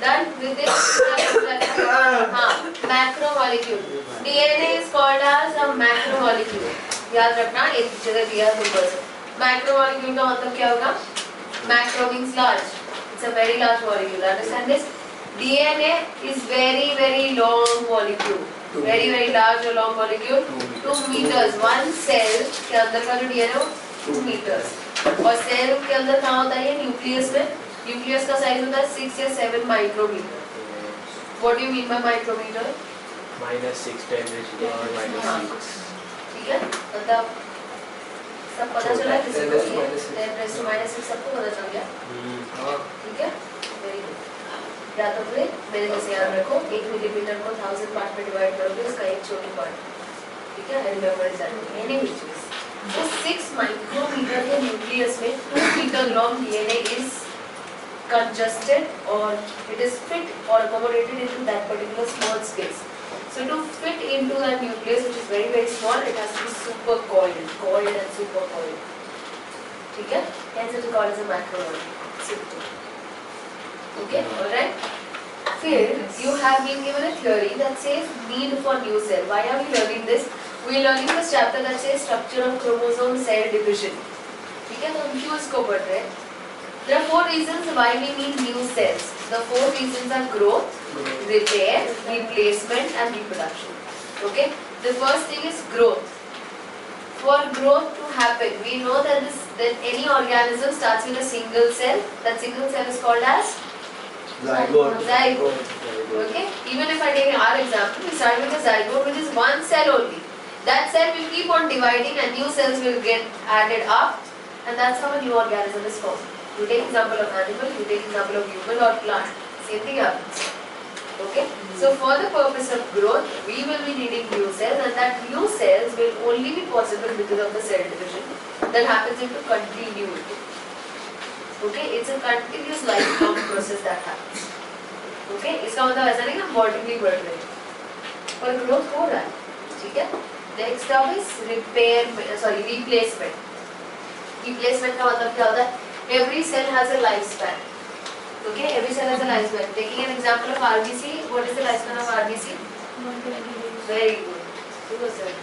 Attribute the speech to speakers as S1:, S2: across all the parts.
S1: Done with this. हाँ, macromolecule. DNA is called as a macromolecule. याद रखना, एक जगह दिया तुम बस. Macromolecule का मतलब क्या होगा? Macro means large. It's a very large molecule. Understand this? DNA is very long molecule. Very large or long molecule. 2 meters. One cell के अंदर का जो DNA हो 2 meters. और सेल के अंदर कहाँ होता है ये? न्यूक्लियस में. न्यूक्लियस का साइज होता है 6 या 7 micrometer. What do you mean by micrometer?
S2: -6 10 raised to the power -6.
S1: ठीक है, मतलब सब पता चला किसी को? 10 raised to -6 सबको पता चल गया? ठीक है, वेरी गुड. या तो फिर मेरे जैसे याद रखो, 1 मिलीमीटर को 1000 पार्ट में डिवाइड करोगे, उसका एक छोटी पार्ट. ठीक है, I remember exactly. Anyway, so 6 micrometer के न्यूक्लियस में 2 meter long DNA is congested or it is fit or accommodated into that particular small space. So to fit into that nucleus, which is very small, it has to be super coiled and super coiled. ठीक है? Hence it is called as a macromolecule. Okay, all right. फिर you have been given a theory that says need for new cell. Why are we learning this? We are learning this chapter that says structure of chromosome cell division. ठीक है, तो हम क्यों इसको पढ़ रहे हैं? There are 4 reasons why we need new cells. The 4 reasons are growth, repair, replacement and reproduction. Okay? The first thing is growth. For growth to happen, we know that any organism starts with a single cell. That single cell is called as zygote. Okay? Even if I take our example, we start with a zygote which is one cell only. That cell will keep on dividing and new cells will get added up, and that's how a new organism is formed. You take example of animal, you take example of human or plant, same thing happens. Okay? So for the purpose of growth, we will be needing new cells, and that new cells will only be possible because of the cell division that happens into continuity. Okay? It's a continuous lifelong process that happens. Okay? इसका मतलब ऐसा नहीं कि हम vertically बढ़ रहे हैं, पर growth हो रहा है. ठीक है? Next up is replacement. Replacement का मतलब क्या होता है? Every cell has a lifespan. Okay, every cell has a lifespan. Taking an example of RBC, what is the lifespan of RBC?
S3: 120 days.
S1: Very good. Super cell.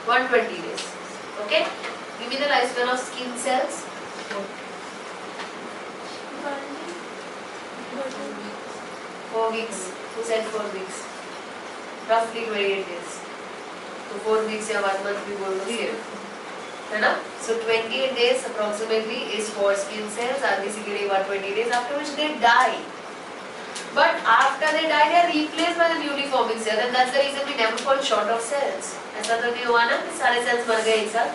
S1: 120 days. Okay. Give me the lifespan of skin cells. 4 weeks. Who said 4 weeks? Roughly 28 days. So 4 weeks या 1 month भी बोल दो ये. है ना? So 28 days approximately is for skin cells. RBC के लिए 120 days, after which they die. But after they die, they are replaced by the newly forming cells, and that's the reason we never fall short of cells. ऐसा तो नहीं हुआ ना कि सारे cells मर गए एक साथ?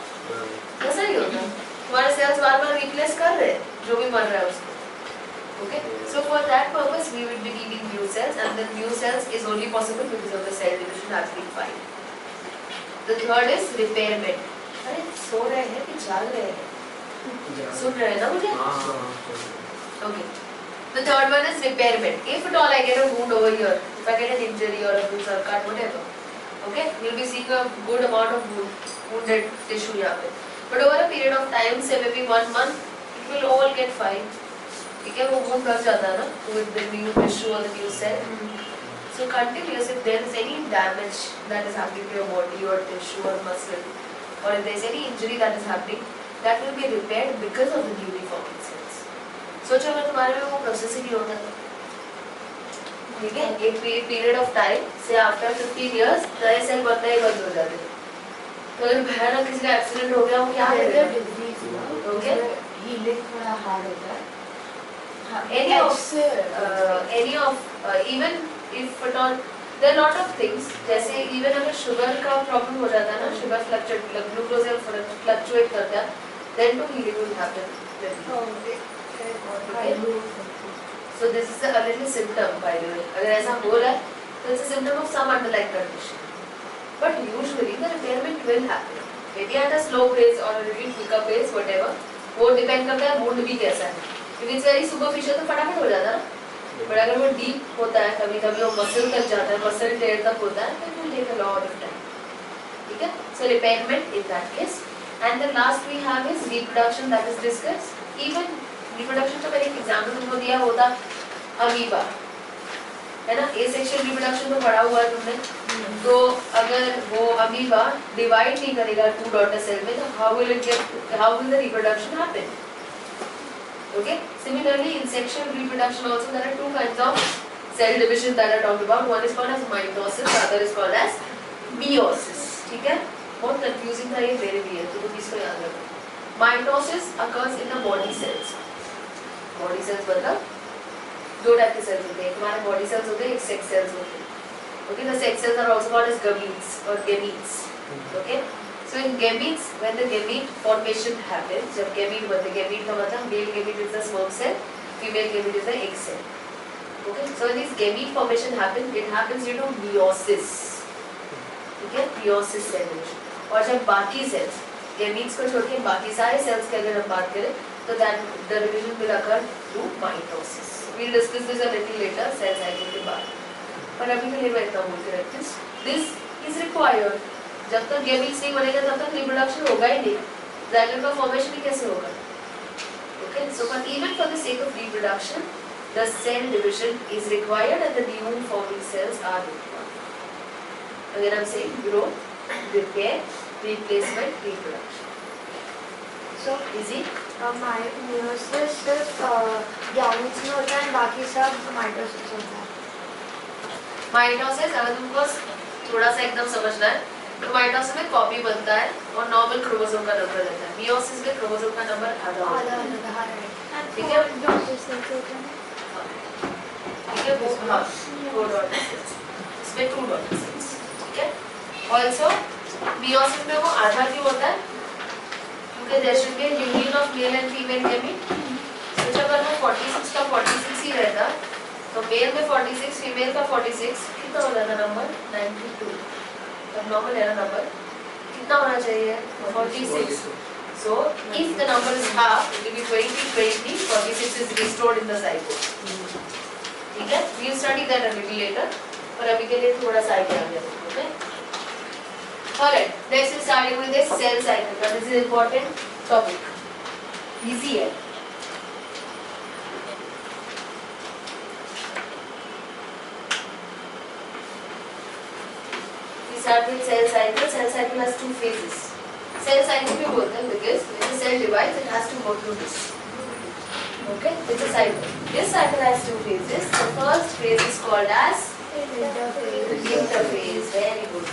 S1: ऐसा ही होता. हमारे cells बार-बार replace कर रहे हैं जो भी मर रहा है उसको. Okay? So for that purpose, we will be needing new cells, and the new cells is only possible because of the cell division has been found. The third is repairment. अरे सो रहे हैं कि जाग रहे हैं? सुन रहे हैं ना मुझे? Okay. The third one is repairment. If at all I get a wound over here, if I get an injury or a bruise or cut, whatever, okay, you'll be seeing a good amount of wounded tissue यहाँ पे. But over a period of time, say maybe 1 month, it will all get fine. ठीक है, वो wound रख जाता है ना with the new tissue or the new cell. So continuous, if there is any damage that is happening to your body or tissue or muscle, or if there is any injury that is happening, that will be repaired because of the newly forming cells. सोचो अगर तुम्हारे में वो process ही नहीं होता तो, ठीक है, एक पीरियड ऑफ टाइम से आफ्टर 15 इयर्स नए सेल बनना ही बंद हो जाते हैं. तो अगर भयानक किसी का एक्सीडेंट हो गया, वो क्या करेगा? ओके,
S3: हीलिंग थोड़ा हार्ड होता है.
S1: any of even if at all there are lot of things, जैसे even अगर शुगर का प्रॉब्लम हो जाता है ना, शुगर फ्लक्चुएट, ग्लूकोज फ्लक्चुएट करता है, then to healing will happen. Okay. So this is a little symptom by the way. अगर ऐसा हो रहा है, तो it's a symptom of some underlying condition. But usually the repairment will happen. Maybe at a slow pace or a little quicker pace, whatever. वो depend करता है wound भी कैसा है. If it's very superficial तो फटाफट हो जाता है ना. But अगर वो deep होता है, कभी-कभी वो muscle तक जाता है, muscle tear तक होता है, then it will take a lot of time. ठीक है? So repairment in that case. And the last we have is reproduction, that is discussed. Even reproduction का मैंने एक example तुमको दिया होता, अमीबा, है ना, एसेक्सुअल रिप्रोडक्शन तो पढ़ा हुआ है तुमने। तो अगर वो अमीबा डिवाइड नहीं करेगा टू डॉटर सेल में, तो how will the reproduction happen? Okay, similarly in sexual reproduction also there are two kinds of cell division that are talked about. One is called as mitosis, the other is called as meiosis. ठीक है, बहुत confusing था ये मेरे लिए, तो तुम इसको याद रखो। Mitosis occurs in the body cells. Body cells मतलब दो टाइप के सेल्स होते हैं, हमारे बॉडी सेल्स होते हैं, एक सेक्स सेल्स होते हैं। Okay, the sex cells are also called as gametes or gametes. Okay, so in gametes, when the gamete formation happens, जब gamete बनते हैं, gamete का मतलब male gamete is the sperm cell, female gamete is the egg cell. Okay, so when this gamete formation happens, it happens due to meiosis. ठीक है, meiosis cell division. और जब बाकी cells, gametes को छोड़ के बाकी सारे cells की अगर हम बात करें, तो that the division will occur through mitosis. We'll discuss this a little later, cell cycle के बाद. पर अभी के लिए मैं इतना बोल के रखती हूँ। This is required. जब तक gametes नहीं बनेगा तब तक reproduction होगा ही नहीं। Zygote का formation ही कैसे होगा? Okay, so but even for the sake of reproduction, the cell division is required and the new forming cells are required. Again, I'm saying growth, repair, replacement, reproduction.
S3: So
S1: Easy?
S3: meiosis सिर्फ gametes में होता है, बाकी सब mitosis होता है.
S1: Mitosis अगर तुमको थोड़ा सा एकदम समझना है, तो माइटोसिस में कॉपी बनता है और नॉर्मल क्रोमोसोम का नंबर रहता है। मियोसिस में क्रोमोसोम का नंबर आधा होता है। ठीक है, ठीक है, वो हाँ, 4 डॉटर सेल्स, इसमें 2 डॉटर सेल्स। ठीक है, ऑल्सो मियोसिस में वो आधा क्यों होता है? क्योंकि there should be a union of male and female gamete. तो जब अगर वो 46 का 46 ही रहता, तो मेल में 46, फीमेल का 46, कितना हो जाता नंबर? 92। तब नॉर्मल है ना नंबर, कितना होना चाहिए? 46. So if the number is half, it will be 20, 20, 46 is restored in the zygote. ठीक है, we will study that a little later. पर अभी के लिए थोड़ा सा आइडिया आ गया, okay? Alright, next we starting with the cell cycle. But this is important topic. Easy है. Start with cell cycle. Cell cycle has 2 phases. Cell cycle भी बोलते हैं because when the cell divides, it has to go through this. Okay, it's a cycle. This cycle has 2 phases. The first phase is called as interphase. Very good.